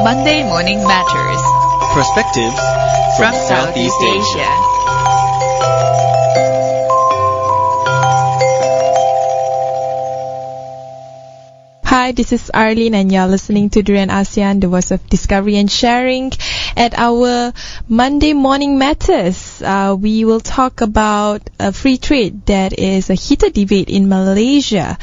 Monday Morning Matters. Perspectives from Southeast Asia. Hi, this is Arlene and you're listening to Durian ASEAN, the voice of discovery and sharing. At our Monday Morning Matters, we will talk about free trade that is a heated debate in Malaysia.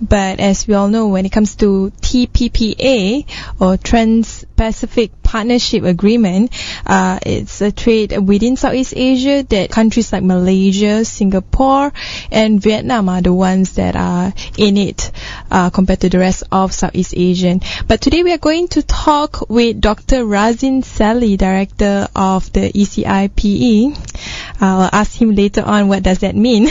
But as we all know, when it comes to TPPA or Trans-Pacific Partnership Agreement, it's a trade within Southeast Asia that countries like Malaysia, Singapore and Vietnam are the ones that are in it compared to the rest of Southeast Asian. But today we are going to talk with Dr. Razeen, Director of the ECIPE. I'll ask him later on what does that mean.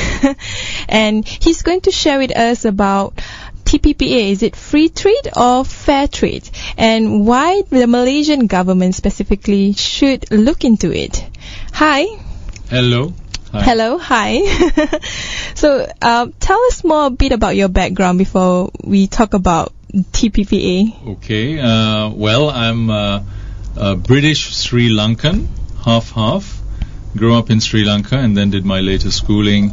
And he's going to share with us about TPPA. Is it free trade or fair trade? And why the Malaysian government specifically should look into it. Hi. Hello. Hi. Hello. Hi. So tell us more a bit about your background before we talk about TPPA. Okay. Well, I'm a British Sri Lankan, half. Grew up in Sri Lanka and then did my later schooling,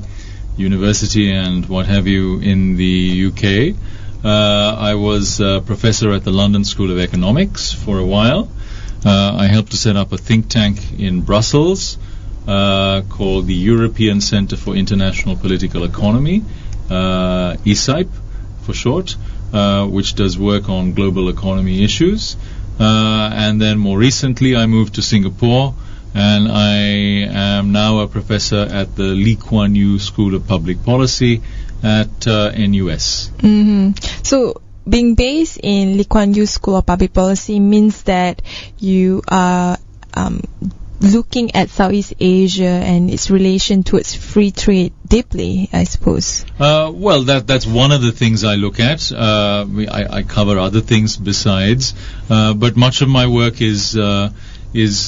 university and what have you in the UK. I was a professor at the London School of Economics for a while. I helped to set up a think tank in Brussels called the European Centre for International Political Economy, ECIPE for short, which does work on global economy issues. And then more recently I moved to Singapore and I am now a professor at the Lee Kuan Yew School of Public Policy at NUS. Mm-hmm. So being based in Lee Kuan Yew School of Public Policy means that you are looking at Southeast Asia and its relation towards free trade deeply, I suppose. Well, that's one of the things I look at. I cover other things besides, but much of my work is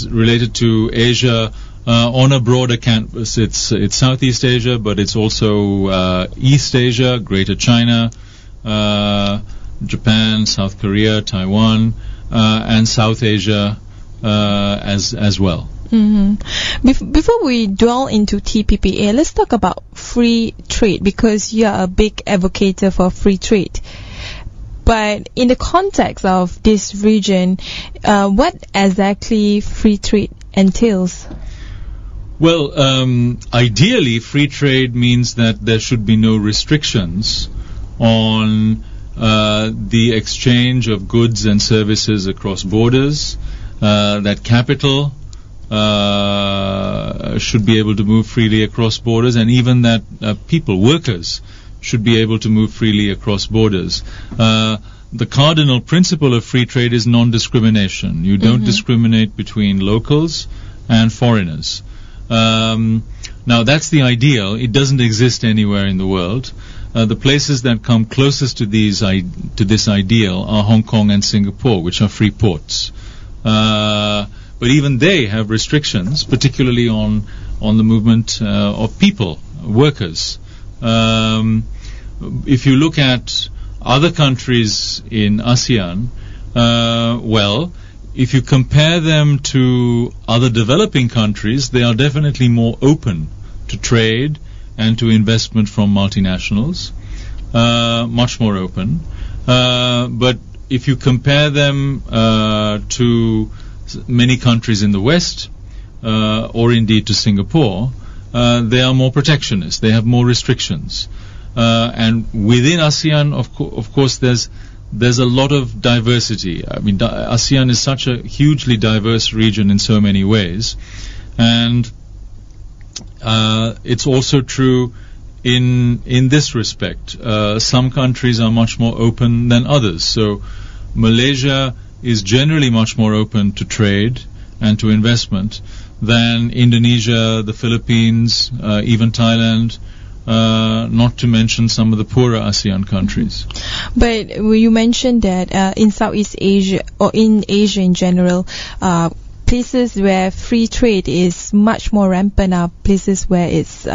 related to Asia on a broader canvas. It's Southeast Asia, but it's also East Asia, Greater China, Japan, South Korea, Taiwan, and South Asia as well. Mm-hmm. Before we dwell into TPPA, let's talk about free trade because you are a big advocate for free trade. But in the context of this region, what exactly free trade entails? Well, ideally, free trade means that there should be no restrictions on the exchange of goods and services across borders, that capital should be able to move freely across borders, and even that people, workers, should be able to move freely across borders. The cardinal principle of free trade is non-discrimination. You don't discriminate between locals and foreigners. Now, that's the ideal. It doesn't exist anywhere in the world. The places that come closest to this ideal are Hong Kong and Singapore, which are free ports. But even they have restrictions, particularly on the movement of people, workers. If you look at other countries in ASEAN, well, if you compare them to other developing countries, they are definitely more open to trade and to investment from multinationals, much more open. But if you compare them to many countries in the West, or indeed to Singapore, they are more protectionist. They have more restrictions. And within ASEAN, of course, there's a lot of diversity. I mean, ASEAN is such a hugely diverse region in so many ways. And it's also true in this respect. Some countries are much more open than others. So Malaysia is generally much more open to trade and to investment than Indonesia, the Philippines, even Thailand, not to mention some of the poorer ASEAN countries. But you mentioned that in Southeast Asia, or in Asia in general, places where free trade is much more rampant are places where it's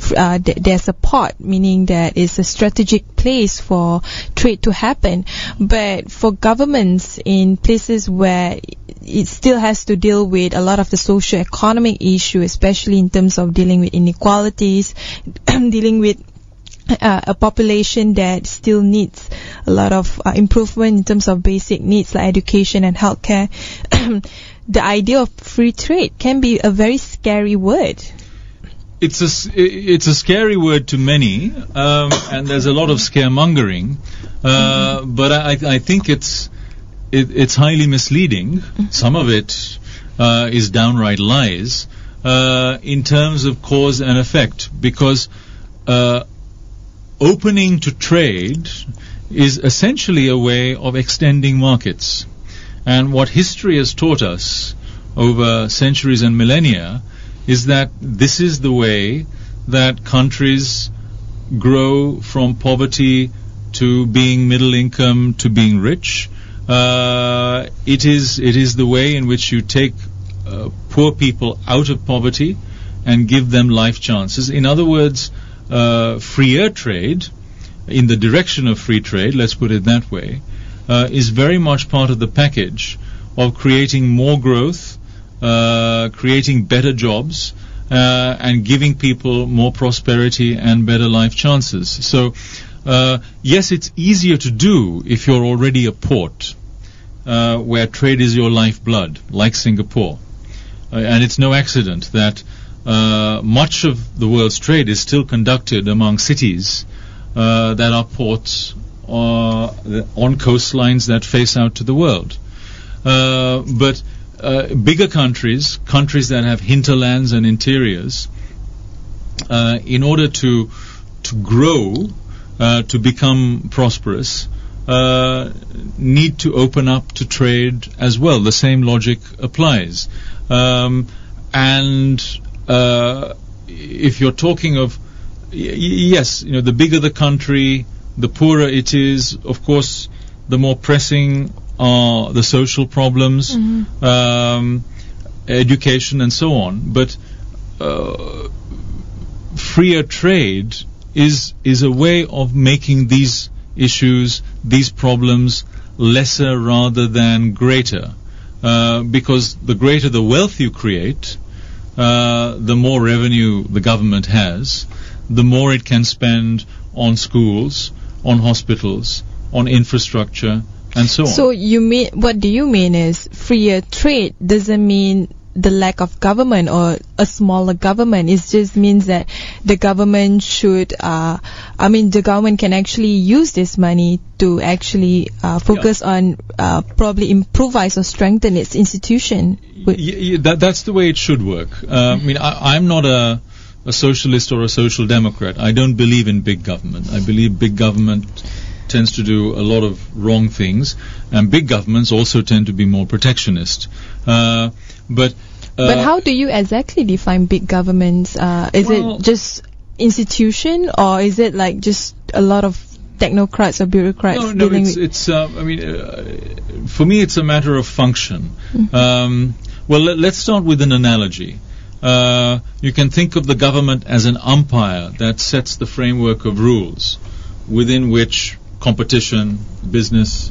there's a port, meaning that it's a strategic place for trade to happen. But for governments in places where it still has to deal with a lot of the socio-economic issue, especially in terms of dealing with inequalities, dealing with a population that still needs a lot of improvement in terms of basic needs like education and healthcare, the idea of free trade can be a very scary word. It's a scary word to many, and there's a lot of scaremongering. But I think it's highly misleading. Some of it is downright lies in terms of cause and effect, because opening to trade is essentially a way of extending markets. And what history has taught us over centuries and millennia is that this is the way that countries grow from poverty to being middle income to being rich. It is the way in which you take poor people out of poverty and give them life chances. In other words, freer trade, in the direction of free trade, let's put it that way, is very much part of the package of creating more growth, creating better jobs, and giving people more prosperity and better life chances. So, yes, it's easier to do if you're already a port where trade is your lifeblood, like Singapore. And it's no accident that much of the world's trade is still conducted among cities that are ports on coastlines that face out to the world. But bigger countries that have hinterlands and interiors, in order to grow, to become prosperous, need to open up to trade as well. The same logic applies. And if you're talking of, yes, the bigger the country, the poorer it is. Of course, the more pressing are the social problems, education, and so on. But freer trade is a way of making these issues, these problems, lesser rather than greater. Because the greater the wealth you create, the more revenue the government has, the more it can spend on schools, on hospitals, on infrastructure, and so on. So what do you mean is freer trade doesn't mean the lack of government or a smaller government. It just means that the government should, the government can actually use this money to actually focus on probably improvise or strengthen its institution. That's the way it should work. I'm not a socialist or a social democrat. I don't believe in big government. I believe big government tends to do a lot of wrong things, and big governments also tend to be more protectionist. But how do you exactly define big governments? Is it just institution, or is it like just a lot of technocrats or bureaucrats? No, it's for me it's a matter of function. Well, let's start with an analogy. You can think of the government as an umpire that sets the framework of rules within which competition, business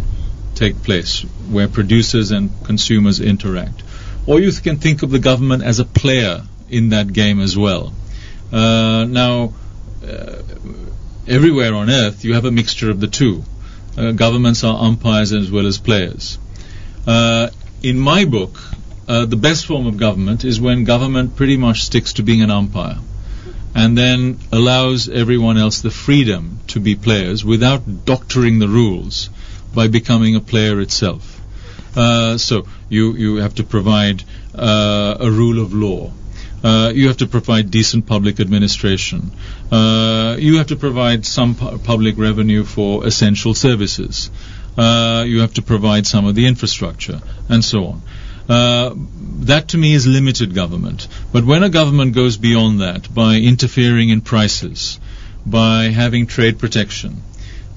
take place, where producers and consumers interact. Or you can think of the government as a player in that game as well. Everywhere on earth you have a mixture of the two. Governments are umpires as well as players. In my book, the best form of government is when government pretty much sticks to being an umpire and then allows everyone else the freedom to be players without doctoring the rules by becoming a player itself. So you have to provide a rule of law. You have to provide decent public administration. You have to provide some public revenue for essential services. You have to provide some of the infrastructure, and so on. That to me is limited government. But when a government goes beyond that by interfering in prices, by having trade protection,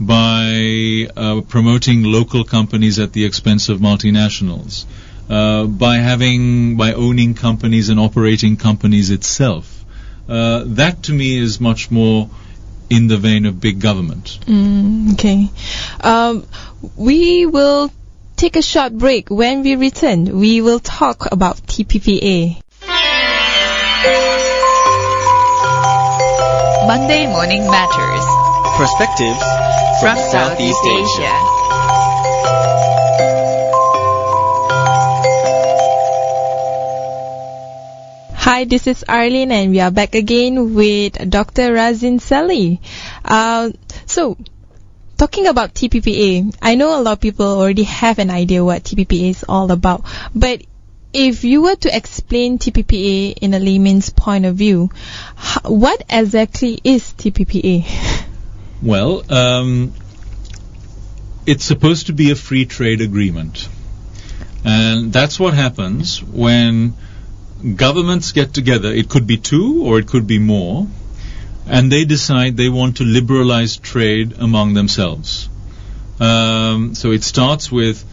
by promoting local companies at the expense of multinationals, by owning companies and operating companies itself, that to me is much more in the vein of big government. Okay. We will take a short break. When we return, we will talk about TPPA. Monday Morning Matters. Perspectives from Southeast Asia. Hi, this is Arlene and we are back again with Dr. Razeen Sally. So, talking about TPPA, I know a lot of people already have an idea what TPPA is all about, but if you were to explain TPPA in a layman's point of view, what exactly is TPPA? Well, it's supposed to be a free trade agreement. And that's what happens when governments get together. It could be two or it could be more. And they decide they want to liberalize trade among themselves. So it starts with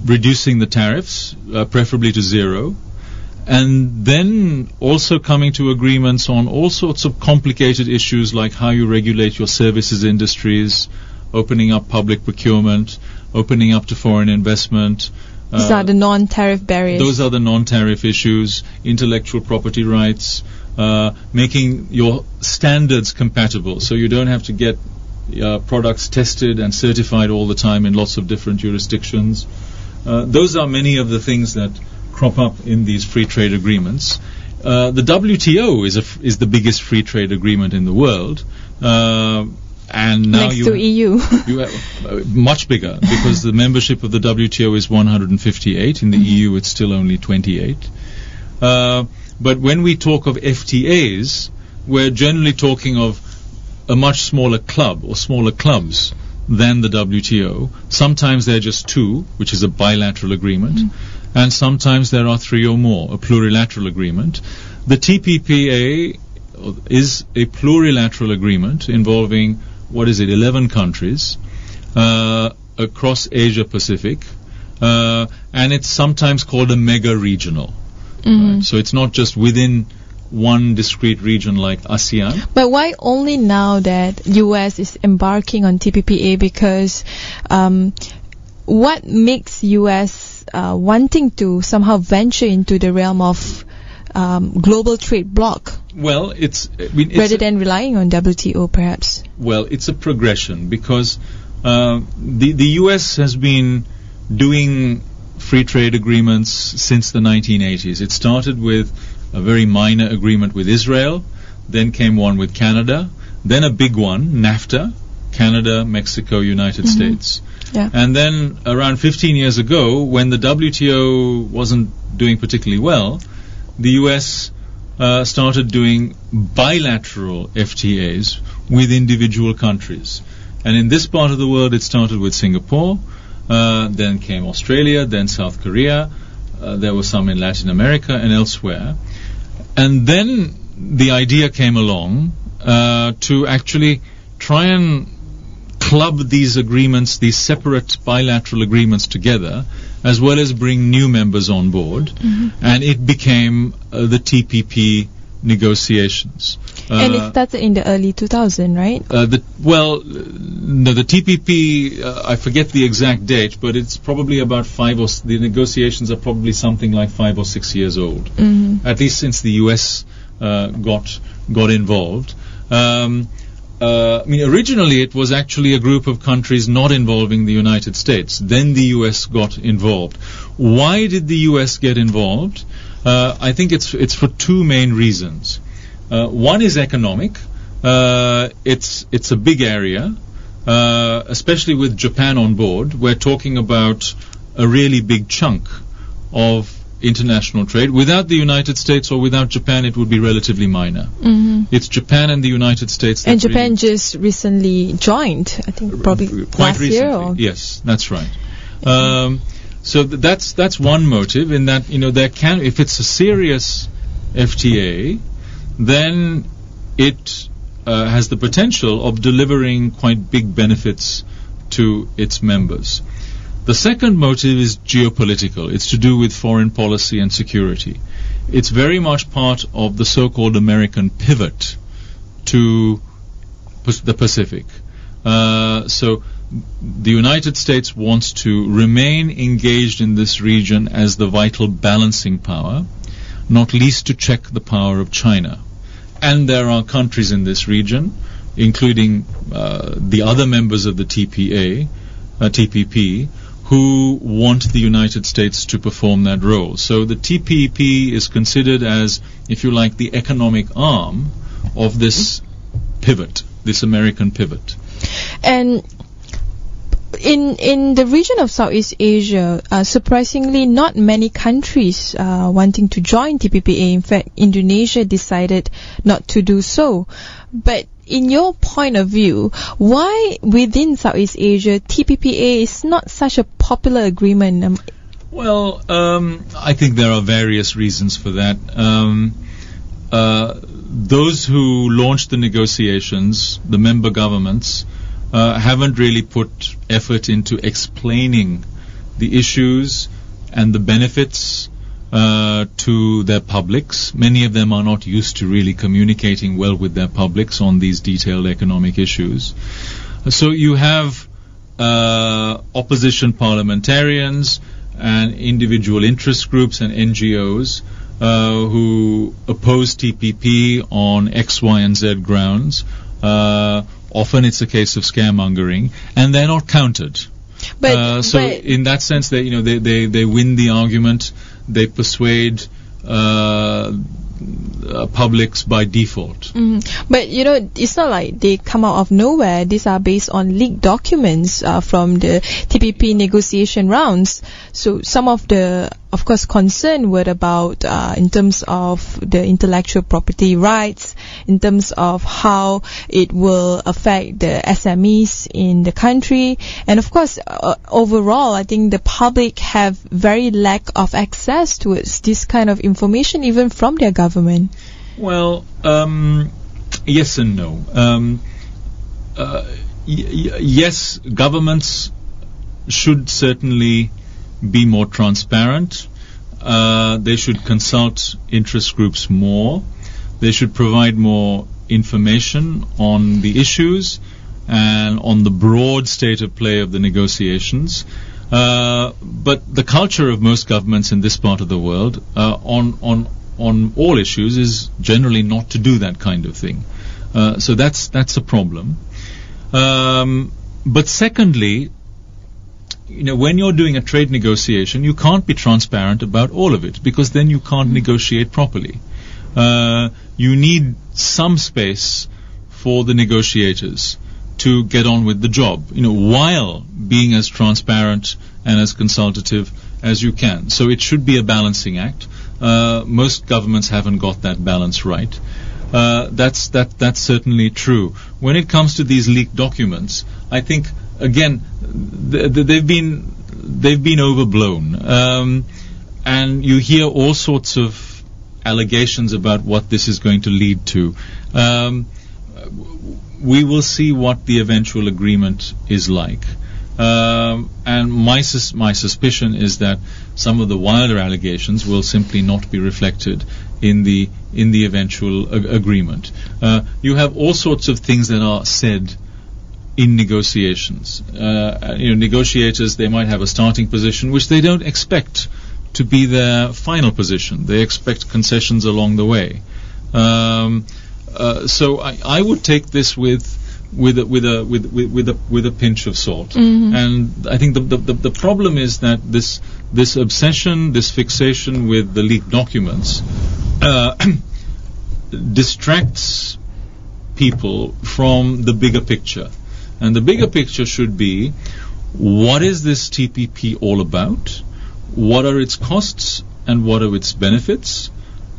reducing the tariffs, preferably to zero, and then also coming to agreements on all sorts of complicated issues like how you regulate your services industries, opening up public procurement, opening up to foreign investment. These are the non-tariff barriers. Those are the non-tariff issues, intellectual property rights, making your standards compatible so you don't have to get products tested and certified all the time in lots of different jurisdictions. Those are many of the things that crop up in these free trade agreements. The WTO is the biggest free trade agreement in the world, and now next to EU. you much bigger because the membership of the WTO is 158. In the EU, it's still only 28. But when we talk of FTAs, we're generally talking of a much smaller club or smaller clubs than the WTO. Sometimes there are just two, which is a bilateral agreement, and sometimes there are three or more, a plurilateral agreement. The TPPA is a plurilateral agreement involving, 11 countries across Asia Pacific, and it's sometimes called a mega regional. Right? So it's not just within one discrete region like ASEAN. But why only now that US is embarking on TPPA? Because what makes US wanting to somehow venture into the realm of global trade bloc? Well, rather than relying on WTO, perhaps. Well, it's a progression because the US has been doing free trade agreements since the 1980s. It started with a very minor agreement with Israel, then came one with Canada, then a big one, NAFTA, Canada, Mexico, United States. Yeah. And then around 15 years ago, when the WTO wasn't doing particularly well, the US started doing bilateral FTAs with individual countries. And in this part of the world, it started with Singapore, then came Australia, then South Korea. There were some in Latin America and elsewhere. And then the idea came along to actually try and club these agreements, these separate bilateral agreements together, as well as bring new members on board. And it became the TPP negotiations. And it started in the early 2000s, right? The TPP, I forget the exact date, but it's probably about the negotiations are probably something like 5 or 6 years old. At least since the US got involved. Originally it was actually a group of countries not involving the United States. Then the US got involved. Why did the US get involved? I think it's for two main reasons. One is economic. It's a big area, especially with Japan on board. We're talking about a really big chunk of international trade. Without the United States or without Japan, it would be relatively minor. It's Japan and the United States. And Japan just recently joined, I think probably quite last year. Or? Yes, that's right. So that's one motive. In that, if it's a serious FTA, then it has the potential of delivering quite big benefits to its members. The second motive is geopolitical. It's to do with foreign policy and security. It's very much part of the so-called American pivot to the Pacific. So the United States wants to remain engaged in this region as the vital balancing power, not least to check the power of China. And there are countries in this region, including the other members of the TPP, who want the United States to perform that role. So the TPP is considered as, if you like, the economic arm of this pivot, this American pivot. And in the region of Southeast Asia, surprisingly, not many countries wanting to join TPPA. In fact, Indonesia decided not to do so. But in your point of view, why within Southeast Asia TPPA is not such a popular agreement? Well, I think there are various reasons for that. Those who launched the negotiations, the member governments, haven't really put effort into explaining the issues and the benefits to their publics. Many of them are not used to really communicating well with their publics on these detailed economic issues. So you have opposition parliamentarians and individual interest groups and NGOs who oppose TPP on X, Y, and Z grounds. Often it's a case of scaremongering, and they're not counted. So in that sense, they win the argument. They persuade publics by default. But it's not like they come out of nowhere. These are based on leaked documents from the TPP negotiation rounds. So some of the, of course, concern were about in terms of the intellectual property rights, in terms of how it will affect the SMEs in the country, and of course, overall, I think the public have very lack of access towards this kind of information, even from their government. Well, yes and no. Yes, governments should certainly be more transparent. They should consult interest groups more. They should provide more information on the issues and on the broad state of play of the negotiations. But the culture of most governments in this part of the world on all issues is generally not to do that kind of thing. So that's a problem. But secondly, when you're doing a trade negotiation, you can't be transparent about all of it, because then you can't negotiate properly. You need some space for the negotiators to get on with the job, while being as transparent and as consultative as you can. So it should be a balancing act. Most governments haven't got that balance right. That's certainly true. When it comes to these leaked documents, I think again they've been overblown, and you hear all sorts of allegations about what this is going to lead to. We will see what the eventual agreement is like. And my suspicion is that some of the wilder allegations will simply not be reflected in the eventual agreement. You have all sorts of things that are said in negotiations. Negotiators, they might have a starting position which they don't expect to be their final position. They expect concessions along the way. So I would take this with a pinch of salt. And I think the problem is that this obsession, this fixation with the leaked documents distracts people from the bigger picture. And the bigger picture should be, what is this TPP all about? What are its costs and what are its benefits?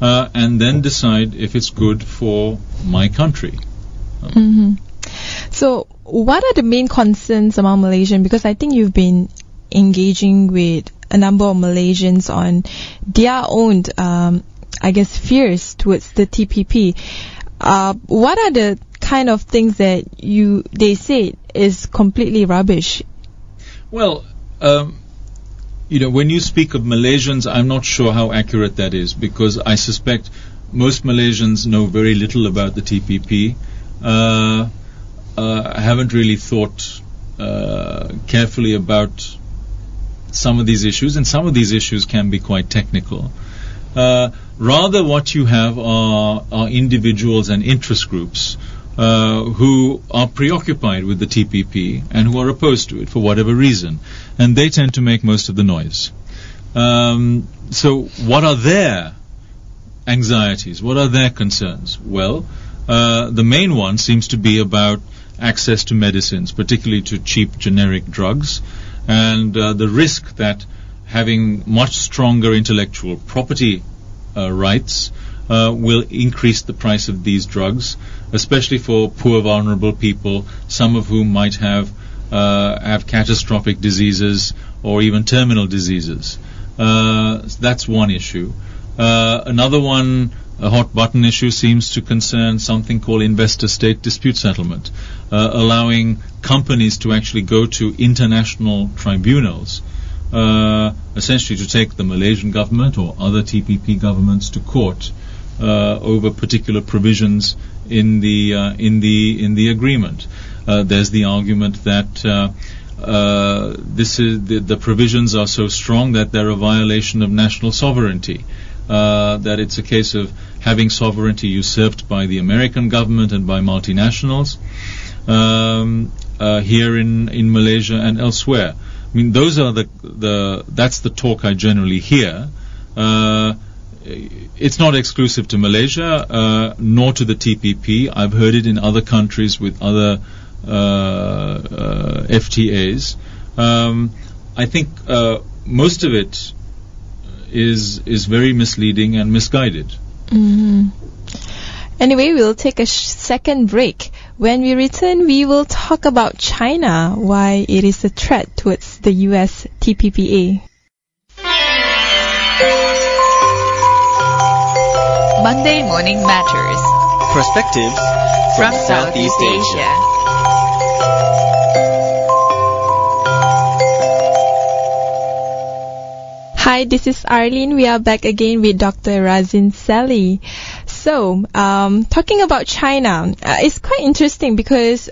And then decide if it's good for my country. So what are the main concerns among Malaysians? Because I think you've been engaging with a number of Malaysians on their own, fears towards the TPP. What are the kind of things that they say is completely rubbish? Well, when you speak of Malaysians, I'm not sure how accurate that is, because I suspect most Malaysians know very little about the TPP. haven't really thought carefully about some of these issues, and some of these issues can be quite technical. Rather, what you have are individuals and interest groups who are preoccupied with the TPP and who are opposed to it for whatever reason, and they tend to make most of the noise. So what are their anxieties? What are their concerns? Well, the main one seems to be about access to medicines, particularly to cheap generic drugs, and the risk that having much stronger intellectual property rights will increase the price of these drugs, especially for poor, vulnerable people, some of whom might have catastrophic diseases or even terminal diseases. That's one issue. Another one, a hot button issue, seems to concern something called investor-state dispute settlement, allowing companies to actually go to international tribunals, essentially to take the Malaysian government or other TPP governments to court over particular provisions in the agreement. There's the argument that the provisions are so strong that they're a violation of national sovereignty, that it's a case of having sovereignty usurped by the American government and by multinationals here in Malaysia and elsewhere. I mean, those are that's the talk I generally hear. It's not exclusive to Malaysia, nor to the TPP. I've heard it in other countries with other FTAs. I think most of it is very misleading and misguided. Mm-hmm. Anyway, we'll take a second break. When we return, we will talk about China, why it is a threat towards the US TPPA. Monday Morning Matters. Perspectives From Southeast Asia. Hi, this is Arlene. We are back again with Dr. Razeen Sally. So, talking about China, it's quite interesting because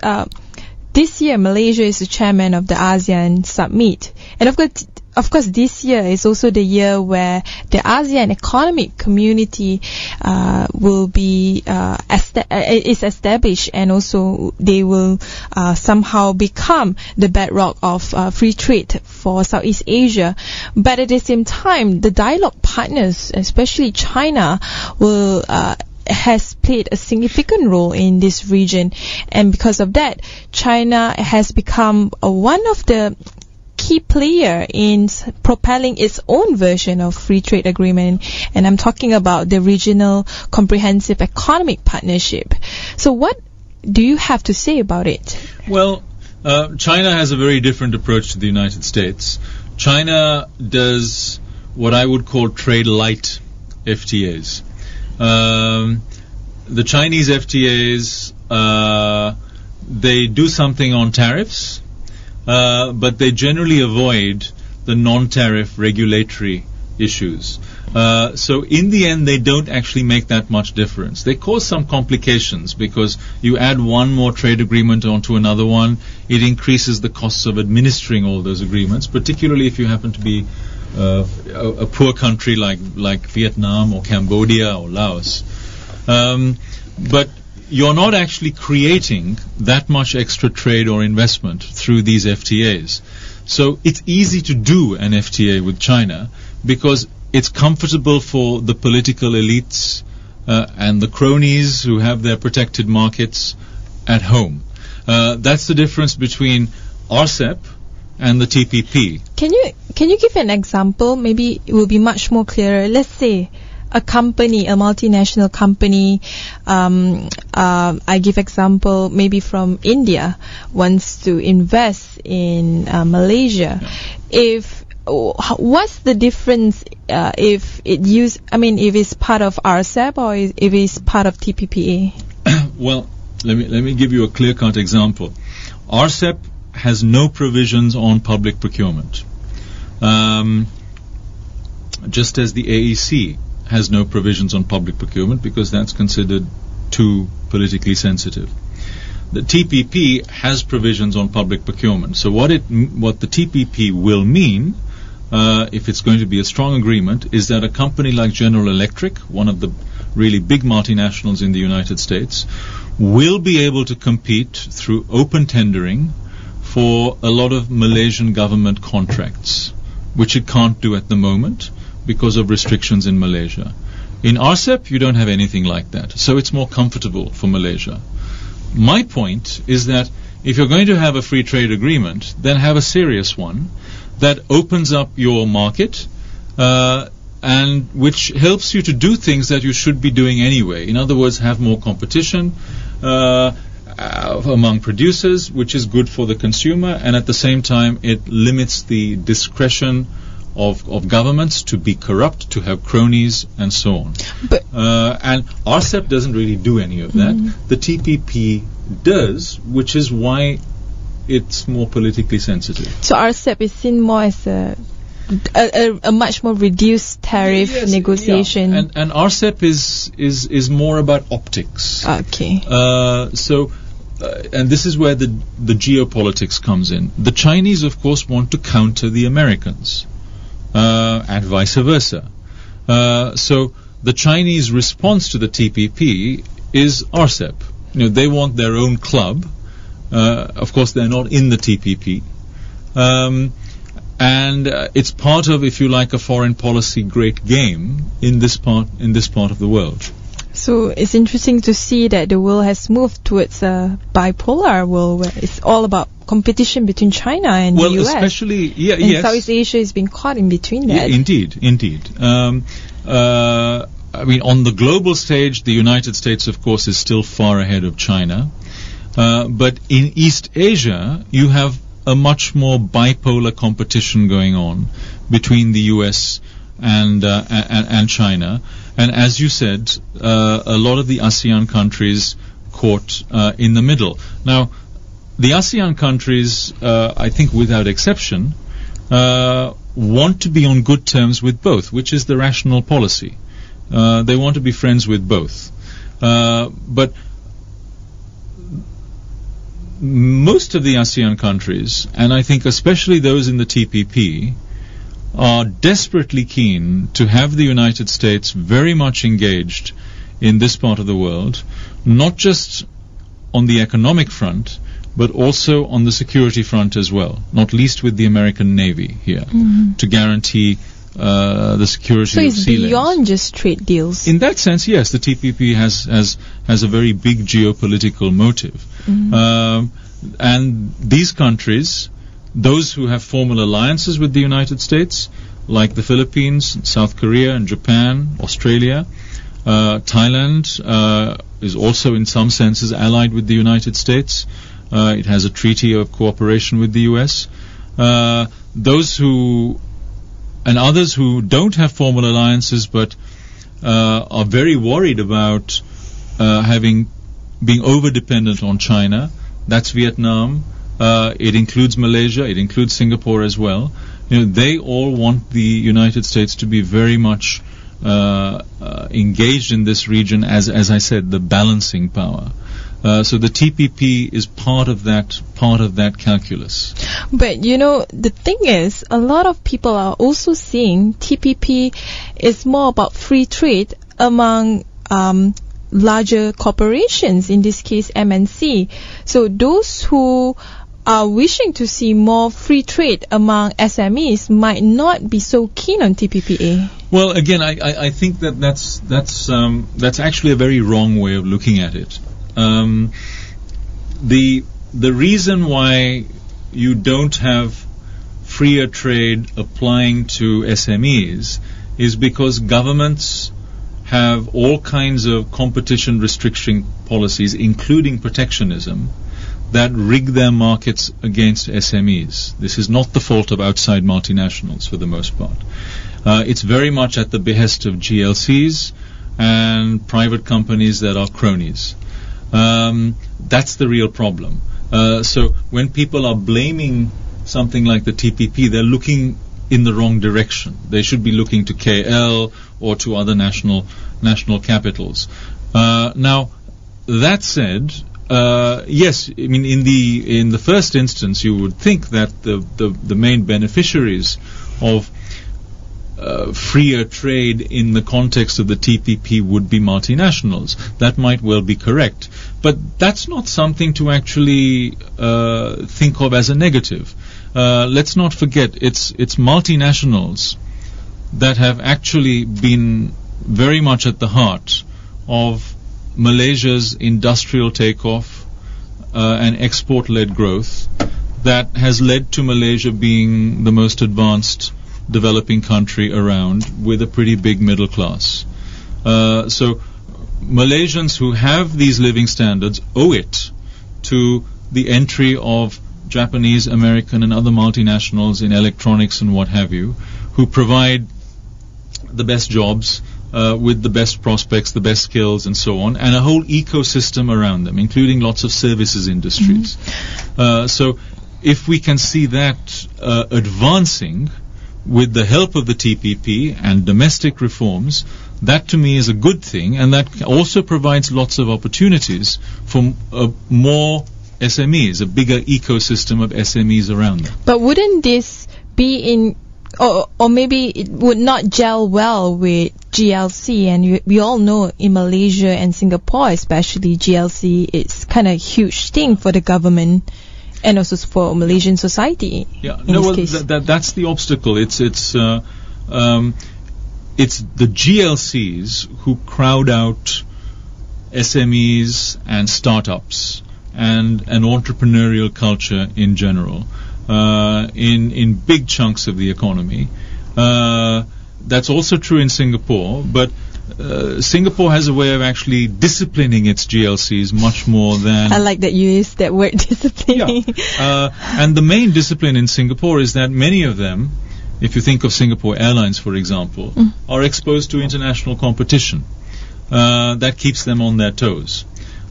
this year Malaysia is the chairman of the ASEAN Summit. And of course, this year is also the year where the ASEAN Economic Community will be is established, and also they will somehow become the bedrock of free trade for Southeast Asia. But at the same time, the dialogue partners, especially China, will has played a significant role in this region, and because of that, China has become one of the key player in propelling its own version of free trade agreement, and I'm talking about the Regional Comprehensive Economic Partnership. So what do you have to say about it? Well, China has a very different approach to the United States. China does what I would call trade light FTAs. The Chinese FTAs, they do something on tariffs, but they generally avoid the non-tariff regulatory issues. So in the end, they don't actually make that much difference. They cause some complications because you add one more trade agreement onto another one, it increases the costs of administering all those agreements, particularly if you happen to be a poor country like Vietnam or Cambodia or Laos. But you're not actually creating that much extra trade or investment through these FTAs. So it's easy to do an FTA with China because it's comfortable for the political elites and the cronies who have their protected markets at home. That's the difference between RCEP and the TPP. Can you give an example? Maybe it will be much more clearer. Let's say a company, a multinational company, I give example maybe from India, wants to invest in Malaysia. Yeah. What's the difference if it's part of RCEP or if it's part of TPPA? Well, let me give you a clear-cut example. RCEP has no provisions on public procurement, just as the AEC has no provisions on public procurement because that's considered too politically sensitive. the TPP has provisions on public procurement. So what the TPP will mean, if it's going to be a strong agreement, is that a company like General Electric, one of the really big multinationals in the United States, will be able to compete through open tendering for a lot of Malaysian government contracts, which it can't do at the moment because of restrictions in Malaysia. In RCEP, you don't have anything like that, so it's more comfortable for Malaysia. My point is that if you're going to have a free trade agreement, then have a serious one that opens up your market and which helps you to do things that you should be doing anyway. In other words, have more competition among producers, which is good for the consumer, and at the same time it limits the discretion of governments to be corrupt, to have cronies, and so on. And RCEP doesn't really do any of that. The TPP does, which is why it's more politically sensitive. So RCEP is seen more as a much more reduced tariff negotiation. Yeah. And RCEP is more about optics. Okay. And this is where the geopolitics comes in. The Chinese, of course, want to counter the Americans. And vice versa. So the Chinese response to the TPP is RCEP. They want their own club. Of course, they're not in the TPP. And it's part of, if you like, a foreign policy great game in this part of the world. So it's interesting to see that the world has moved towards a bipolar world where it's all about competition between China and the US. Well, especially, and Southeast Asia has been caught in between that. Yeah, indeed. I mean, on the global stage, the United States, of course, is still far ahead of China. But in East Asia, you have a much more bipolar competition going on between the US and China. And as you said, a lot of the ASEAN countries caught in the middle. Now, the ASEAN countries, I think without exception, want to be on good terms with both, which is the rational policy. They want to be friends with both. But most of the ASEAN countries, and I think especially those in the TPP, are desperately keen to have the United States very much engaged in this part of the world, not just on the economic front, but also on the security front as well, not least with the American Navy here, to guarantee the security of sea lanes. So it's beyond just trade deals. In that sense, yes, the TPP has a very big geopolitical motive. And these countries, those who have formal alliances with the United States, like the Philippines, South Korea, and Japan, Australia, Thailand is also in some senses allied with the United States. It has a treaty of cooperation with the US. Those who and others who don't have formal alliances but are very worried about being over-dependent on China. That's Vietnam. It includes Malaysia. It includes Singapore as well. They all want the United States to be very much engaged in this region as I said, the balancing power. So the TPP is part of that calculus. But the thing is, a lot of people are also seeing TPP is more about free trade among larger corporations, in this case MNC. So those who are wishing to see more free trade among SMEs might not be so keen on TPPA. Well, again, I think that's actually a very wrong way of looking at it. The reason why you don't have freer trade applying to SMEs is because governments have all kinds of competition restriction policies, including protectionism, that rig their markets against SMEs. This is not the fault of outside multinationals for the most part. It's very much at the behest of GLCs and private companies that are cronies. That's the real problem. So when people are blaming something like the TPP, they're looking in the wrong direction. They should be looking to KL or to other national capitals. Now, that said, yes, I mean in the first instance, you would think that the main beneficiaries of freer trade in the context of the TPP would be multinationals. That might well be correct, but that's not something to actually think of as a negative. Let's not forget, it's multinationals that have actually been very much at the heart of Malaysia's industrial takeoff and export-led growth that has led to Malaysia being the most advanced developing country around, with a pretty big middle class. So Malaysians who have these living standards owe it to the entry of Japanese, American and other multinationals in electronics and what have you, who provide the best jobs with the best prospects, the best skills and so on, and a whole ecosystem around them, including lots of services industries. So if we can see that advancing with the help of the TPP and domestic reforms, that to me is a good thing, and that also provides lots of opportunities for more SMEs, a bigger ecosystem of SMEs around them. But wouldn't this be in, or maybe it would not gel well with GLC, and we all know in Malaysia and Singapore especially, GLC is kind of a huge thing for the government and also for Malaysian society. Yeah, no, well, that's the obstacle. It's the GLCs who crowd out SMEs and startups and an entrepreneurial culture in general in big chunks of the economy. That's also true in Singapore, but Singapore has a way of actually disciplining its GLCs much more than... I like that you use that word, disciplining. Yeah. And the main discipline in Singapore is that many of them, if you think of Singapore Airlines, for example, are exposed to international competition. That keeps them on their toes.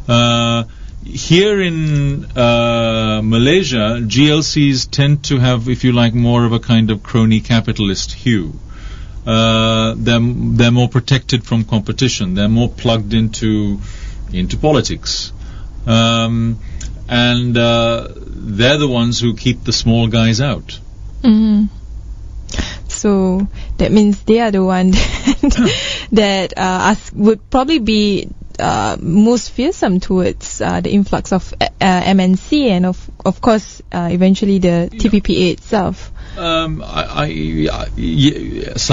Here in Malaysia, GLCs tend to have, if you like, more of a kind of crony capitalist hue. They're more protected from competition. They're more plugged into politics, and they're the ones who keep the small guys out. So that means they are the one that would probably be most fearsome towards the influx of MNC and of course eventually the TPPA itself. Some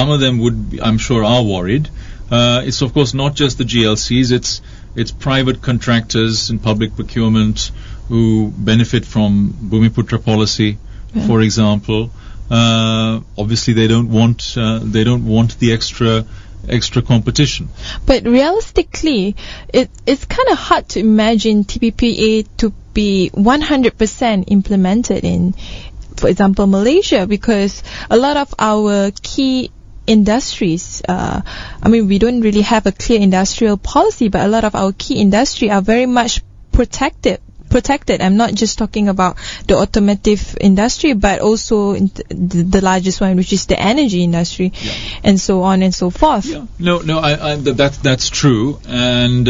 of them would, I'm sure, are worried. It's of course not just the GLCs. It's private contractors in public procurement who benefit from Bumiputra policy, for example. Obviously, they don't want the extra competition. But realistically, it's kind of hard to imagine TPPA to be 100% implemented in, for example, Malaysia, because a lot of our key industries, we don't really have a clear industrial policy, but a lot of our key industry are very much protected. I'm not just talking about the automotive industry, but also the largest one, which is the energy industry, and so on and so forth. Yeah. No, that's true. And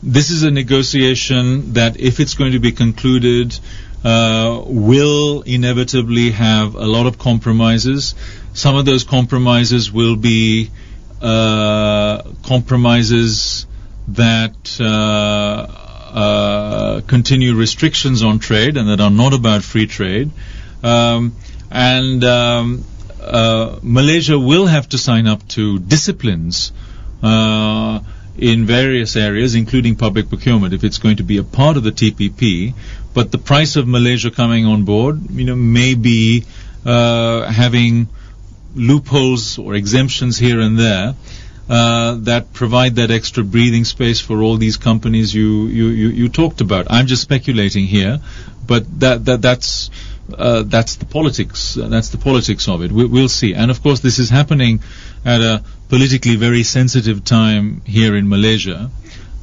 this is a negotiation that, if it's going to be concluded, will inevitably have a lot of compromises. Some of those compromises will be compromises that continue restrictions on trade and that are not about free trade. Malaysia will have to sign up to disciplines in various areas, including public procurement, if it's going to be a part of the TPP. But the price of Malaysia coming on board, may be having loopholes or exemptions here and there that provide that extra breathing space for all these companies you talked about. I'm just speculating here, but that's the politics. That's the politics of it. We'll see. And of course, this is happening at a politically very sensitive time here in Malaysia.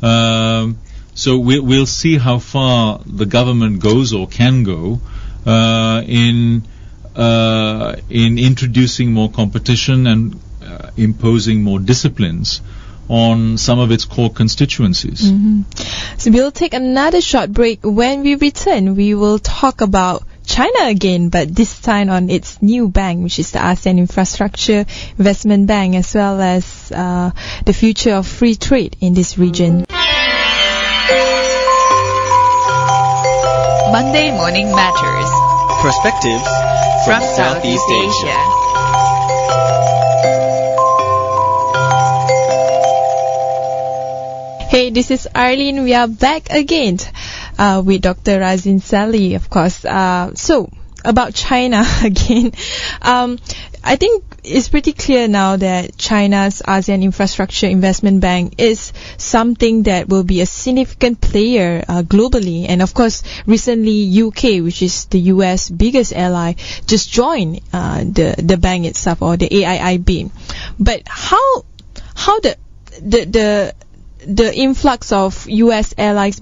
So we'll see how far the government goes or can go in introducing more competition and imposing more disciplines on some of its core constituencies. So we'll take another short break. When we return, we will talk about China again, but this time on its new bank, which is the ASEAN Infrastructure Investment Bank, as well as the future of free trade in this region. Monday Morning Matters. Perspectives From Southeast Asia. Hey, this is Arlene. We are back again with Dr. Razeen Sally, of course. So, about China again. I think it's pretty clear now that China's ASEAN Infrastructure Investment Bank is something that will be a significant player globally. And of course, recently UK, which is the US biggest ally, just joined the bank itself, or the AIIB. But how the influx of U.S. allies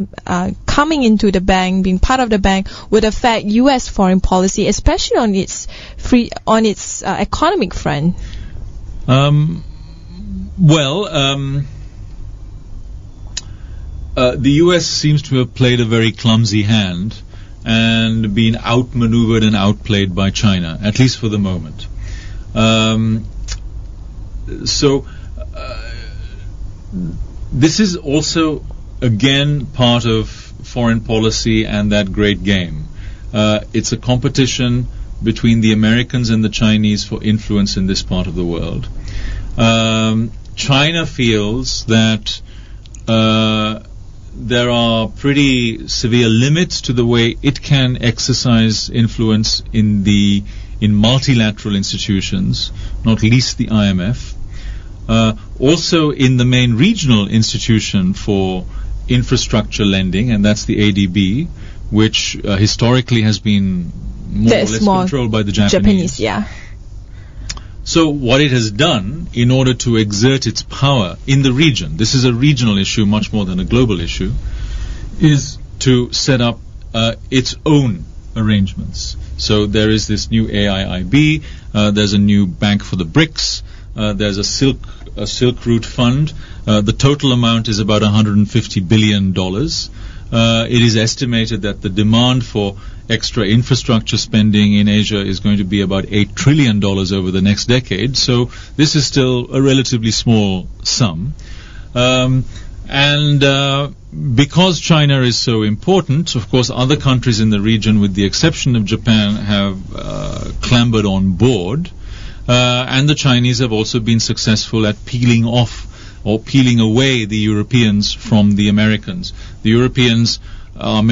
coming into the bank, being part of the bank, would affect U.S. foreign policy, especially on its economic front? The U.S. seems to have played a very clumsy hand and been outmaneuvered and outplayed by China, at least for the moment. This is also, again, part of foreign policy and that great game. It's a competition between the Americans and the Chinese for influence in this part of the world. China feels that there are pretty severe limits to the way it can exercise influence in multilateral institutions, not least the IMF. Also in the main regional institution for infrastructure lending, and that's the ADB, which historically has been more or less controlled by the Japanese. Yeah. So what it has done in order to exert its power in the region, this is a regional issue much more than a global issue, is to set up its own arrangements. So there is this new AIIB, there's a new bank for the BRICS, there's a Silk Route Fund. The total amount is about $150 billion. It is estimated that the demand for extra infrastructure spending in Asia is going to be about $8 trillion over the next decade. So this is still a relatively small sum. Because China is so important, of course, other countries in the region, with the exception of Japan, have clambered on board. And the Chinese have also been successful at peeling off or peeling away the Europeans from the Americans. The Europeans are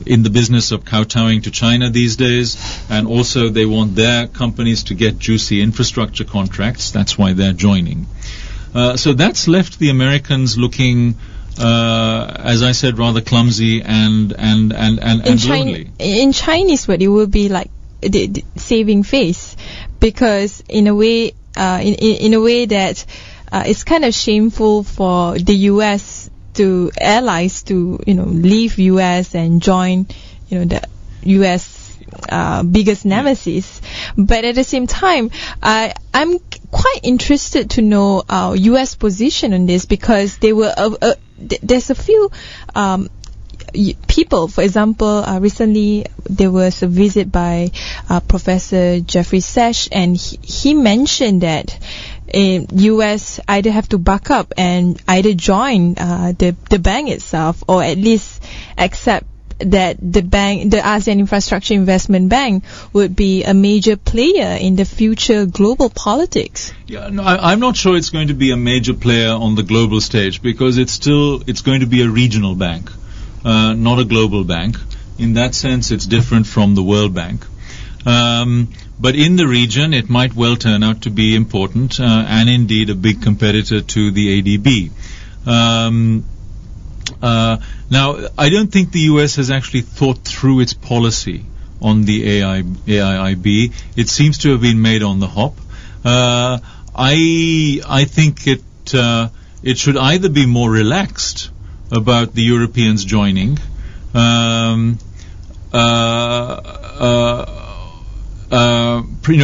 in the business of kowtowing to China these days, and also they want their companies to get juicy infrastructure contracts. That's why they're joining. So that's left the Americans looking, as I said, rather clumsy and lonely. In Chinese word, it would be like the saving face. Because in a way that it's kind of shameful for the U.S. allies to leave U.S. and join the U.S. biggest nemesis. But at the same time, I'm quite interested to know U.S. position on this, because there's a few people. For example, recently there was a visit by Professor Jeffrey Sachs, and he mentioned that U.S. either have to back up and either join the bank itself, or at least accept that the ASEAN Infrastructure Investment Bank would be a major player in the future global politics. Yeah, no, I'm not sure it's going to be a major player on the global stage, because it's going to be a regional bank. Not a global bank. In that sense, it's different from the World Bank. But in the region, it might well turn out to be important and indeed a big competitor to the ADB. Now, I don't think the U.S. has actually thought through its policy on the AIIB. It seems to have been made on the hop. I think it should either be more relaxed about the Europeans joining,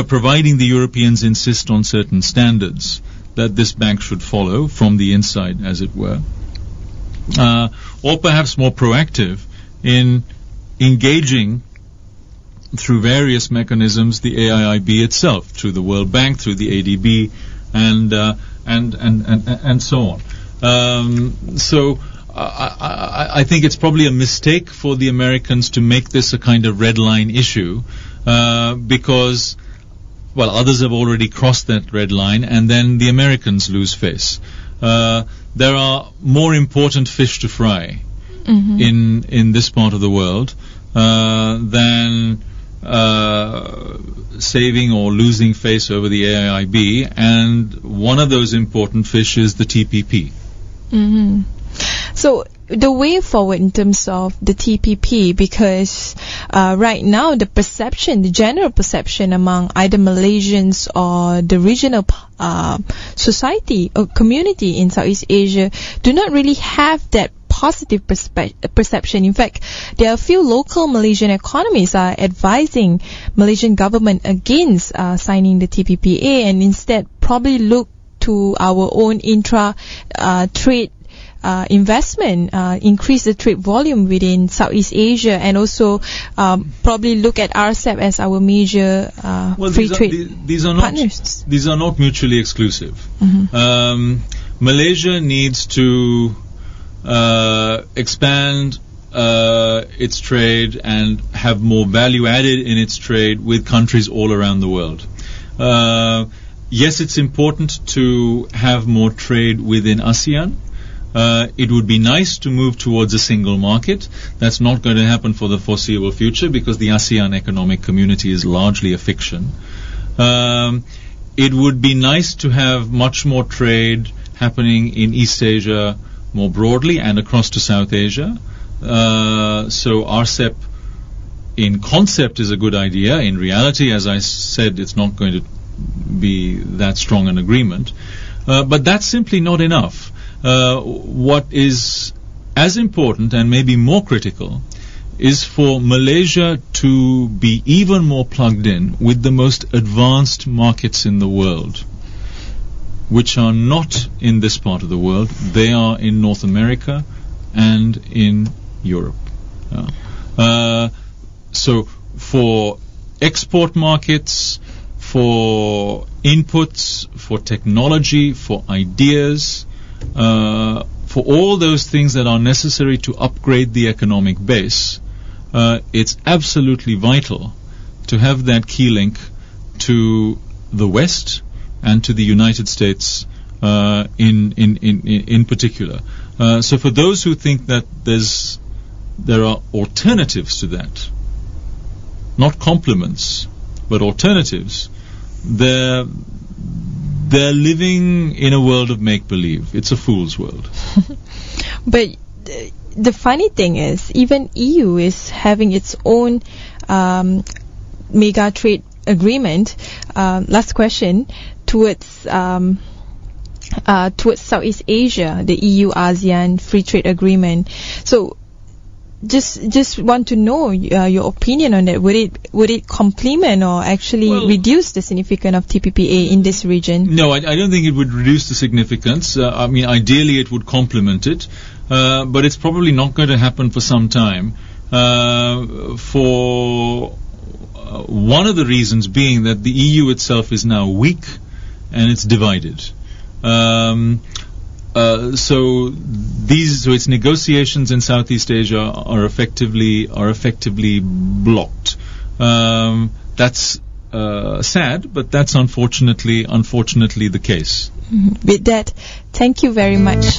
providing the Europeans insist on certain standards that this bank should follow from the inside, as it were, or perhaps more proactive in engaging through various mechanisms the AIIB itself, through the World Bank, through the ADB, and so on. So I think it's probably a mistake for the Americans to make this a kind of red line issue, because, well, others have already crossed that red line, and then the Americans lose face. There are more important fish to fry in this part of the world than saving or losing face over the AIIB, and one of those important fish is the TPP. So the way forward in terms of the TPP, because right now the general perception among either Malaysians or the regional society or community in Southeast Asia do not really have that positive perception. In fact, there are a few local Malaysian economists are advising Malaysian government against signing the TPPA, and instead probably look to our own trade investment, increase the trade volume within Southeast Asia, and also probably look at RCEP as our major free trade partners. These are not mutually exclusive. Malaysia needs to expand its trade and have more value added in its trade with countries all around the world. Yes, it's important to have more trade within ASEAN. It would be nice to move towards a single market. That's not going to happen for the foreseeable future because the ASEAN economic community is largely a fiction. It would be nice to have much more trade happening in East Asia more broadly and across to South Asia. So RCEP in concept is a good idea. In reality, as I said, it's not going to be that strong an agreement. But that's simply not enough. What is as important and maybe more critical is for Malaysia to be even more plugged in with the most advanced markets in the world, which are not in this part of the world. They are in North America and in Europe. So for export markets, for inputs, for technology, for ideas, for all those things that are necessary to upgrade the economic base, it's absolutely vital to have that key link to the West and to the United States in particular. So for those who think that there are alternatives to that, not complements, but alternatives, they're living in a world of make-believe. It's a fool's world. But the funny thing is, even EU is having its own mega trade agreement. Last question, towards Southeast Asia, the EU-ASEAN free trade agreement. So just want to know your opinion on that. Would it complement or actually reduce the significance of TPPA in this region? No, I don't think it would reduce the significance. I mean, ideally it would complement it, but it's probably not going to happen for some time. For one of the reasons being that the EU itself is now weak and it's divided. So its negotiations in Southeast Asia are effectively blocked. That's sad, but that's unfortunately the case. With that, thank you very much.